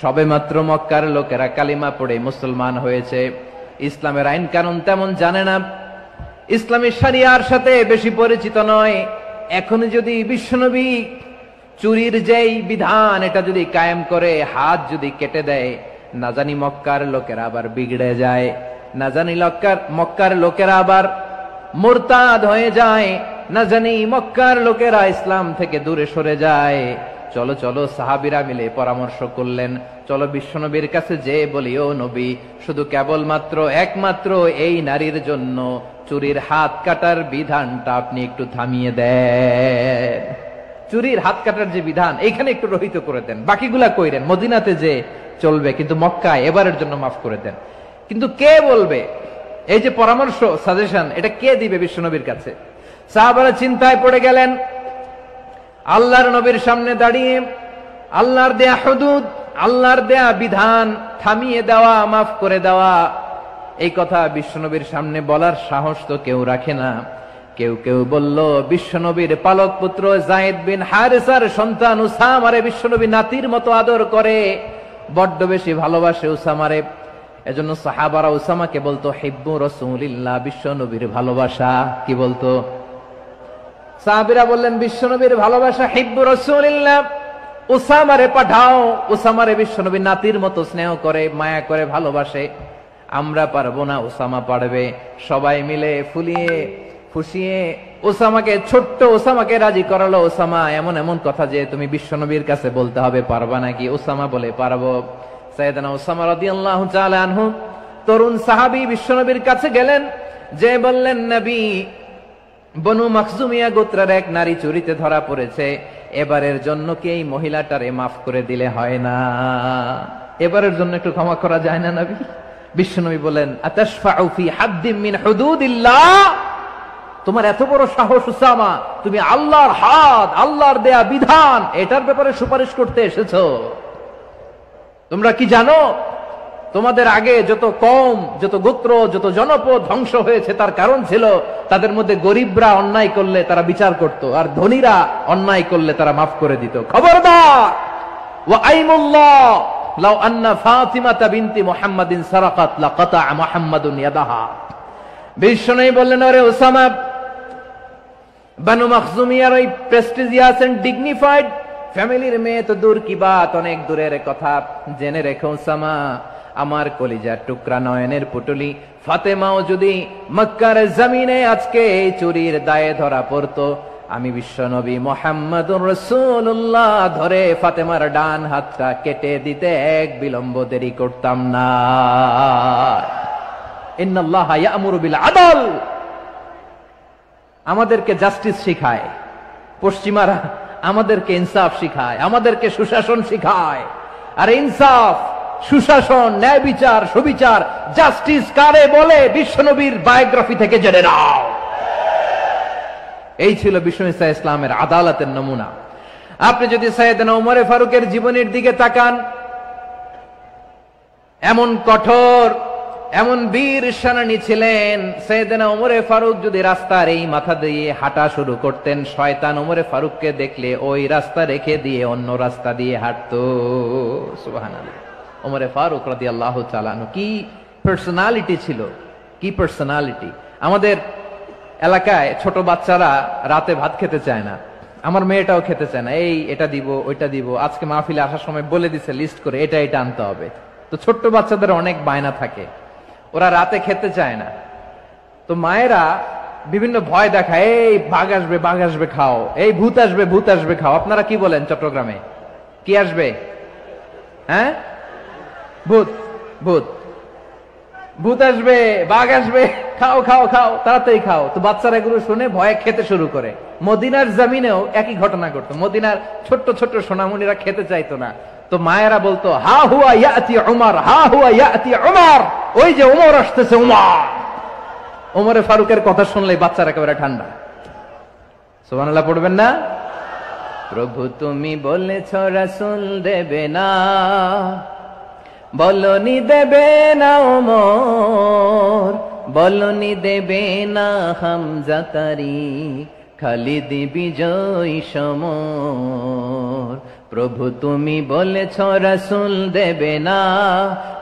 সবেমাত্র মক্কার লোকেরা কালিমা পড়ে মুসলমান হয়েছে, ইসলামের আইন কানুন তেমন জানে না, ইসলামী শরিয়ার সাথে বেশি পরিচিত নয়। এখন যদি বিশ্বনবী চুরির যেই বিধান এটা যদি কায়েম করে হাত যদি কেটে দেয়, না জানি মক্কার লোকেরা আবার বিগড়ে যায়, না জানি মক্কার লোকেরা আবার মুরতাদ হয়ে যায়, না জানি মক্কার লোকেরা ইসলাম থেকে দূরে সরে যায়। চলো চলো সাহাবীরা মিলে পরামর্শ করলেন, চলো বিশ্বনবীর কাছে যে বলি, ও নবী, শুধু কেবলমাত্র একমাত্র এই নারীর জন্য চুরির হাত কাটার বিধানটা আপনি একটু থামিয়ে দেন। চুরির হাত কাটার যে বিধান এইখানে একটু রহিত করে দেন, বাকিগুলা কইরেন মদিনাতে যে চলবে, কিন্তু মক্কায় এবারের জন্য মাফ করে দেন। কিন্তু কে বলবে? এই যে পরামর্শ, সাজেশন, এটা কে দিবে বিশ্বনবীর কাছে? সাহাবারা চিন্তায় পড়ে গেলেন। আল্লাহর নবীর সামনে দাঁড়িয়ে আল্লাহর দেয়া হুদুদ, আল্লাহর দেয়া বিধান থামিয়ে দেওয়া, মাফ করে দেওয়া, এই কথা বিশ্বনবীর সামনে বলার সাহস তো কেউ রাখে না। কেউ কেউ বলল, বিশ্বনবীর পালক পুত্র যায়েদ বিন হারেসার সন্তান উসামারে বিশ্বনবী নাতির মতো আদর করে, বড্ড বেশি ভালোবাসে উসামারে। এজন্য সাহাবারা উসামাকে বলতো হিব্বু রাসূলিল্লাহ, বিশ্বনবীর ভালোবাসা। কি বলতো? সাহাবীরা বললেন, বিশ্বনবীর ভালোবাসা হিব্বু রাসূলিল্লাহ, উসামারে পাঠাও। উসামারে বিশ্বনবী নাতির মতো স্নেহ করে, মায়া করে, ভালোবাসে। আমরা পারবো না, উসামা পারবে। সবাই মিলে ফুলিয়ে ফুসিয়ে ছোট্ট ওসামাকে রাজি করালো। ওসামা, এমন এমন কথা যে তুমি বিশ্বনবীর কাছে বলতে হবে, পারবা নাকি? ওসামা বলে, পারবো। সাইয়েদনা ওসামা রাদিয়াল্লাহু তাআলা আনহু তরুণ সাহাবী বিশ্বনবীর কাছে গেলেন, যে বললেন, নবী, বনু মাখজুমিয়া গোত্রের এক নারী চুরিতে ধরা পড়েছে, এবারের জন্য কি এই মহিলাটারে মাফ করে দিলে হয় না? এবারের জন্য একটু ক্ষমা করা যায় না নবী? বিশ্বনবী বলেন, আতাশফাউ ফি হাদ্দিম মিন হুদুদিল্লাহ, তোমার এত বড় সাহস উসামা, তুমি আল্লাহর হাদ, আল্লাহর দেয়া বিধান, এটার ব্যাপারে সুপারিশ করতে এসেছো? তোমরা কি জানো তোমাদের আগে যত কওম, যত গোত্র, যত জনপদ ধ্বংস হয়েছে তার কারণ ছিল তাদের মধ্যে গরিবরা অন্যায় করলে তারা বিচার করত, আর ধনীরা অন্যায় করলে তারা মাফ করে দিত। খবরদার! ওয়া আইমুল্লাহ লাউ আন্না ফাতিমাতা বিনতি মুহাম্মাদিন সারাকাত লাকাতা মুহাম্মাদুন ইয়াদাহা। বিশ্বনবী বললেন, ওরে ওসামা, বানু মাখজুমিয়ার ওই প্রেস্টিজিয়াস এন্ড ডিগনিফাইড ফ্যামিলির মেয়ে তো দূর কি বাত, অনেক দূরের কথা। জেনে রেখো ওসামা, আমার কলিজার টুকরা নয়নের পুটুলি ফাতেমাও যদি মক্কার জমিনে আজকে এই চুরির দায়ে ধরা পড়তো, আমি বিশ্বনবী মুহাম্মাদুর রাসূলুল্লাহ ধরে ফাতেমার ডান হাতটা কেটে দিতে এক বিলম্ব দেরি করতাম না। ইন্নাল্লাহা ইয়া'মুরু বিল আদল, আমাদেরকে জাস্টিস শিখায় পশ্চিমারা, আমাদেরকে ইনসাফ শিখায়, আমাদেরকে সুশাসন শিখায়। আর ইনসাফ, সুশাসন, ন্যায় বিচার, সুবিচার, জাস্টিস কারে বলে বিশ্বনবীর বায়োগ্রাফি থেকে জেনে নাও। এই ছিল বিশ্বনবী সাল্লাল্লাহু আলাইহি ইসলামের আদালতের নমুনা। আপনি যদি সাইয়েদনা ওমর ফারুকের জীবনের দিকে তাকান, এমন কঠোর, এমন বীর সেনানী ছিলেন। সাইয়েদনা ওমর ফারুক যদি রাস্তার এই মাথা দিয়ে হাঁটা শুরু করতেন, শয়তান ওমর ফারুককে দেখলে ওই রাস্তা রেখে দিয়ে অন্য রাস্তা দিয়ে হাঁটতো। সুবহানাল্লাহ। ওমর ফারুক রাদিয়াল্লাহু তাআলা আনহু কি পার্সোনালিটি ছিল, কি পার্সোনালিটি! আমাদের এলাকায় ছোট বাচ্চারা রাতে ভাত খেতে চায় না, আমার মেয়েটাও খেতে চায় না। এই এটা দিব, ওইটা দিব, আজকে মাহফিলে আসার সময় বলে দিছে লিস্ট করে এটা এটা আনতে হবে। তো ছোট্ট বাচ্চাদের অনেক বায়না থাকে, ওরা রাতে খেতে চায় না। তো মায়েরা বিভিন্ন ভয় দেখায়, এই বাঘ আসবে, বাঘ আসবে খাও, এই ভূত আসবে, ভূত আসবে খাও। আপনারা কি বলেন চট্টগ্রামে? কি আসবে? হ্যাঁ, ভূত, ভূত, ভূত আসবে, বাঘ আসবে, খাও খাও খাও, তাড়াতাড়ি খাও। তো বাচ্চারা এগুলো শুনে ভয়ে খেতে শুরু করে। মদিনার জমিনেও একই ঘটনা ঘটতো। মদিনার ছোট্ট ছোট্ট সোনামণিরা খেতে চাইতো না, তো মায়েরা বলতো, হা হুয়া ইয়াতি উমর, হা হুয়া ইয়াতি উমর, ওই যে উমর আসতেছে, উমর। ওমরে ফারুকের কথা শুনলে বাচ্চারা একেবারে ঠান্ডা। সুবহানাল্লাহ পড়বেন না? প্রভু তুমি বলেছ রাসূল দেবে না, বলনি দেবে না ওমর, বলনি দেবে না হামজা তারিক, খালিদ বিজয় সমর। প্রভু তুমি বলেছ রাসূল দেবে না,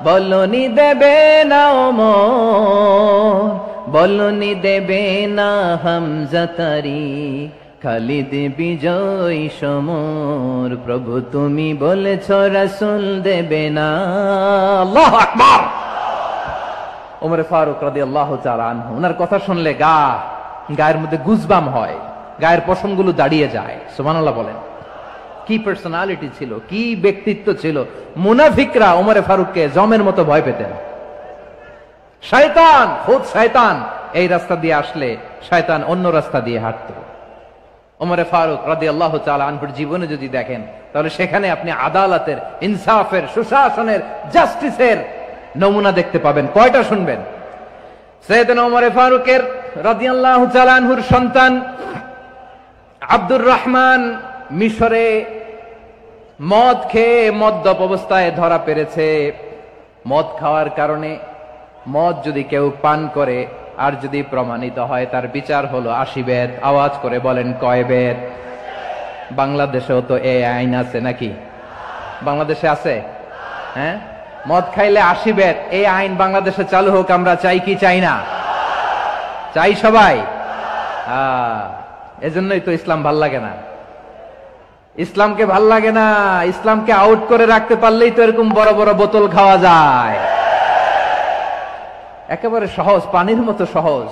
বলনি দেবে না ওমর, বলনি দেবে না হামজা তারি, খালিদ বিজয় সমর। প্রভু তুমি বলেছ রাসূল দেবে না। আল্লাহু আকবার। ওমর ফারুক রাদিয়াল্লাহু তাআলা আনহু, ওনার কথা শুনলে গায়ের মধ্যে গুজবাম হয়, গায়ের পশমগুলো দাঁড়িয়ে যায়। সুবহানাল্লাহ বলেন। কি পার্সোনালিটি ছিল, কি ব্যক্তিত্ব ছিল। মুনাফিকরা ওমর ফারুককে জমের মতো ভয় পেতেন। শয়তান, খুদ শয়তান এই রাস্তা দিয়ে আসলে শয়তান অন্য রাস্তা দিয়ে হাঁটতো। ওমর ফারুক রাদিয়াল্লাহু তাআলা আনহুর জীবনে যদি দেখেন, তাহলে সেখানে আপনি আদালতের, ইনসাফের, সুশাসনের, জাস্টিসের নমুনা দেখতে পাবেন। কয়টা শুনবেন? সাইয়েদনা ওমর ফারুকের রাদিয়াল্লাহু তাআলা আনহুর সন্তান আব্দুর রহমান মিশরে মদ খেয়ে মদ্যপ অবস্থায় ধরা পড়েছে। মদ খাওয়ার কারণে, মদ যদি কেউ পান করে আর যদি প্রমাণিত হয়, তার বিচার হলো 80 বেত। আওয়াজ করে বলেন কয় বেত? বাংলাদেশেও তো এই আইন আছে নাকি? বাংলাদেশে আছে? হ্যাঁ, মদ খাইলে 80 বেত, এই আইন বাংলাদেশে চালু হোক। আমরা চাই কি চাই না? চাই সবাই। এজন্যই তো ইসলাম ভাল লাগে না। ইসলামকে ভাল লাগে না। ইসলামকে আউট করে রাখতে পারলেই তো এরকম বড় বড় বোতল খাওয়া যায়। একেবারে সহজ, পানির মতো সহজ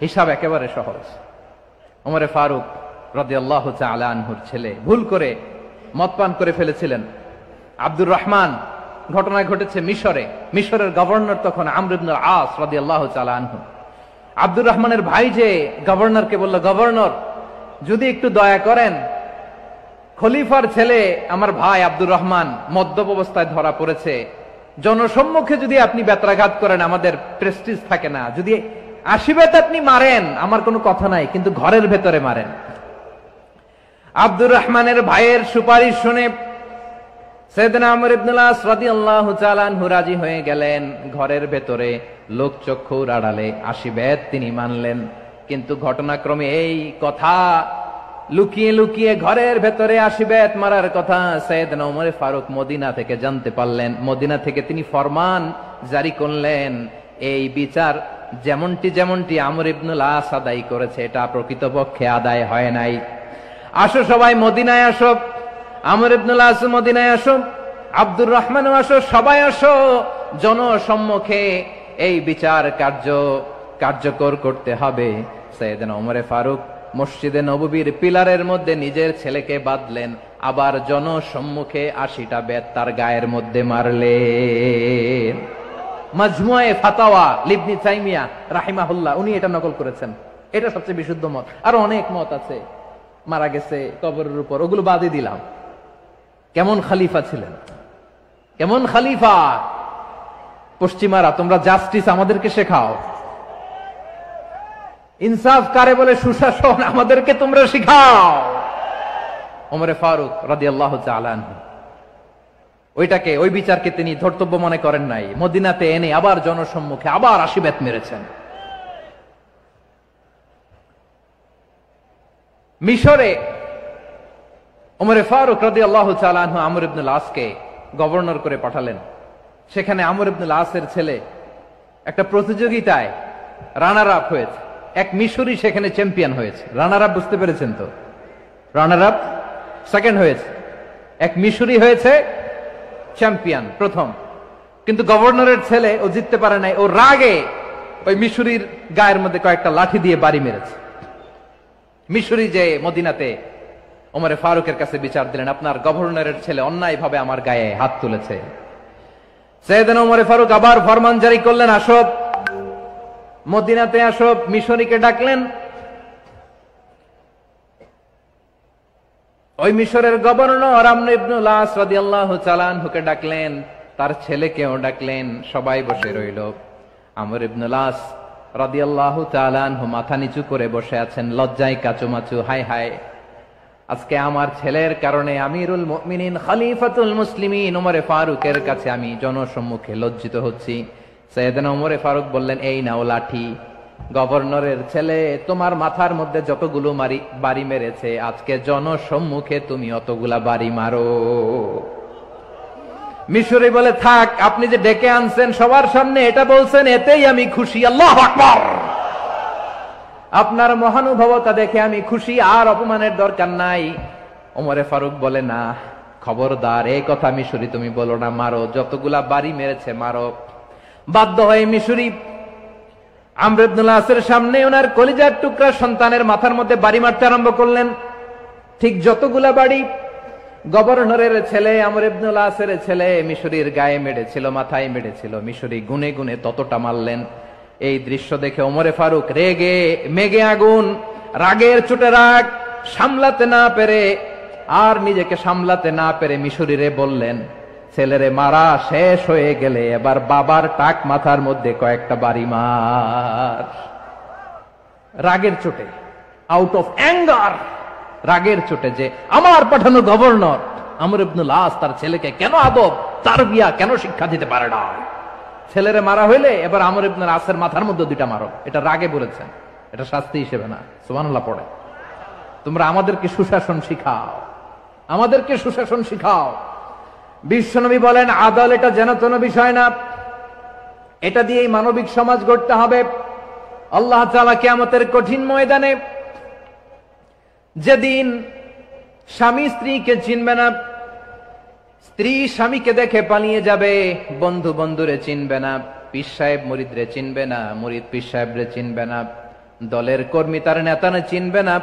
হিসাব, একেবারে সহজ। ওমর ফারুক রাদিয়াল্লাহু তাআলা আনহুর ছেলে ভুল করে মদ পান করে ফেলেছিলেন। আব্দুর রহমান, ঘটনা ঘটেছে মিশরে। মিশরের গভর্নর তখন আমর ইবনে আস রাদিয়াল্লাহু তাআলা আনহু। আব্দুর রহমানের ভাই যে গভর্নরকে বলল, গভর্নর যদি একটু দয়া করেন, খলিফার ছেলে আমার ভাই আব্দুর রহমান মদ্যপ অবস্থায় ধরা পড়েছে, জনসম্মুখে যদি আপনি বেত্রাঘাত করেন আমাদের প্রেস্টিজ থাকে না, যদি 80 বেত আপনি মারেন আমার কোনো কথা নাই, কিন্তু ঘরের ভেতরে মারেন। আব্দুর রহমানের ভাইয়ের সুপারিশ শুনে সাইয়েদনা আমর ইবনে আস রাদিয়াল্লাহু তাআলা আনহু রাজি হয়ে গেলেন। ঘরের ভেতরে লোকচক্ষুর আড়ালে 80 বেত তিনি মানলেন। কিন্তু ঘটনাক্রমে এই কথা লুকিয়ে লুকিয়ে ঘরের ভেতরে 80 বেত মারার কথা সাইয়েদনা ওমর ফারুক মদিনা থেকে জানতে পারলেন। মদিনা থেকে তিনি ফরমান জারি করলেন, এই বিচার যেমনটি আমর ইবনে আস আদায় করেছে, এটা প্রকৃতপক্ষে আদায় হয় নাই। আসো সবাই মদিনায় আসো, আমর ইবনে আস মদিনায় আসো, আব্দুর রহমানও আসো, সবাই আসো, জনসম্মুখে এই বিচার কার্যকর করতে হবে। সাইয়েদনা ওমর ফারুক মসজিদে নববীর পিলারের মধ্যে নিজের ছেলেকে বাঁধলেন, আবার জনসম্মুখে 80টা বেত তার গায়ের মধ্যে মারলেন। মাজমুয়ে ফাতাওয়া ইবনে তাইমিয়া রাহিমাহুল্লাহ উনি এটা নকল করেছেন। এটা সবচেয়ে বিশুদ্ধ মত। আর অনেক মত আছে, মারা গেছে কবরের উপর, ওগুলো বাদই দিলাম। কেমন খলিফা ছিলেন, কেমন খলিফা! পশ্চিমারা তোমরা জাস্টিস আমাদেরকে শেখাও, ইনসাফ কারে বলে, সুশাসন আমাদেরকে তোমরা শিখাও। ওমর ফারুক রাদিয়াল্লাহু তাআলা আনহু ওই বিচারকে তিনি ধর্তব্য মনে করেন নাই। মদিনাতে এনে আবার জনসম্মুখে আবার 80 বেত মেরেছেন। মিশরে ওমর ফারুক রাদিয়াল্লাহু তাআলা আনহু আমর ইবনে আসকে গভর্নর করে পাঠালেন। সেখানে আমর ইবনে আসের ছেলে একটা প্রতিযোগিতায় রানার আপ হয়েছে। এক মিশরি সেখানে চ্যাম্পিয়ন হয়েছে। রানার আপ বুঝতে পেরেছেন তো? রানার আপ সেকেন্ড হয়েছে, এক মিশরি হয়েছে চ্যাম্পিয়ন প্রথম। কিন্তু গভর্নরের ছেলে ও জিততে পারে নাই। ও রাগে ওই মিশরির গায়ের মধ্যে কয়েকটা লাঠি দিয়ে বাড়ি মেরেছে। মিশরি যে মদিনাতে ওমর ফারুকের কাছে বিচার দিলেন, আপনার গভর্নরের ছেলে অন্যায়ভাবে আমার গায়ে হাত তুলেছে। সাইয়েদনা ওমর ফারুক আবার ফরমান জারি করলেন, আসো মদিনাতে আসো। মিশরীকে ডাকলেন। ওই মিশরের গভর্নর আমর ইবনে আস রাদিয়াল্লাহু তাআলা আনহুকে ডাকলেন, তার ছেলেকেও ডাকলেন। সবাই বসে রইল। আমর ইবনে আস রাদিয়াল্লাহু তাআলা আনহু মাথা নিচু করে বসে আছেন, লজ্জায় কাচুমাচু। হায় হায়, আজকে আমার ছেলের কারণে আমিরুল মুমিনিন খলিফাতুল মুসলিমিন ওমর ফারুকের কাছে আমি জনসম্মুখে লজ্জিত হচ্ছি। সাইয়েদনা ওমর ফারুক বললেন, এই নাও লাঠি, গভর্নরের ছেলে, তোমার মাথার মধ্যে যতগুলো বাড়ি মেরেছে, আজকে জনসম্মুখে তুমি অতগুলা বাড়ি মারো। মিশরি বলে, থাক, আপনি যে ডেকে আনছেন সবার সামনে এটা বলছেন, এতেই আমি খুশি। আল্লাহু আকবার। আপনার মহানুভবতা দেখে আমি খুশি, আর অপমানের দরকার নাই। ওমরে ফারুক বলে, না, খবরদার, এই কথা মিশরি তুমি বলো না, মারো, যতগুলা বাড়ি মেরেছে মারো। বাধ্য হয়ে মিশরি আমর ইবনুল আসের সামনে ওনার কলিজার টুকরা সন্তানের মাথার মধ্যে বাড়ি মারতে আরম্ভ করলেন। ঠিক যতগুলা বাড়ি গভর্নরের ছেলে, আমর ইবনুল আসের ছেলে মিশরির গায়ে মেরেছিল, মাথায় মেরেছিল, মিশরি গুনে গুনে ততটা মারলেন। এই দৃশ্য দেখে ওমরে ফারুক রেগে মেগে আগুন, রাগের চোটে রাগ সামলাতে না পেরে, আর নিজেকে সামলাতে না পেরে মিশরিরে বললেন, ছেলেরে মারা শেষ হয়ে গেলে এবার বাবার টাক মাথার মধ্যে কয়েকটা বাড়ি মার। রাগের চোটে, আউট অফ অ্যাঙ্গার, রাগের চোটে, যে আমার পাঠানো গভর্নর আমর ইবনুল আস তার ছেলেকে কেন আদব তারবিয়া কেন শিক্ষা দিতে পারে না, ছেলেরে মারা হইলে এবার আমর ইবনুল আসের মাথার মধ্যে দুইটা মারো। এটা রাগে বলেছেন, এটা শাস্তি হিসেবে না। সুবহানাল্লাহ পড়ে। তোমরা আমাদেরকে সুশাসন শিখাও, আমাদেরকে সুশাসন শিখাও। বিশ্বনবী বলেন, আদল এটা যেন তেন বিষয় না, এটা দিয়েই মানবিক সমাজ গড়তে হবে। আল্লাহ তাআলা কিয়ামতের কঠিন ময়দানে, যেদিন স্বামী স্ত্রীকে চিনবে না, স্ত্রী স্বামীকে দেখে পালিয়ে যাবে, বন্ধু বন্ধুরে চিনবে না, পীর সাহেব মুরিদরে চিনবে না, মুরিদ পীর সাহেবরে চিনবে না, দলের কর্মী তার নেতারে চিনবে না,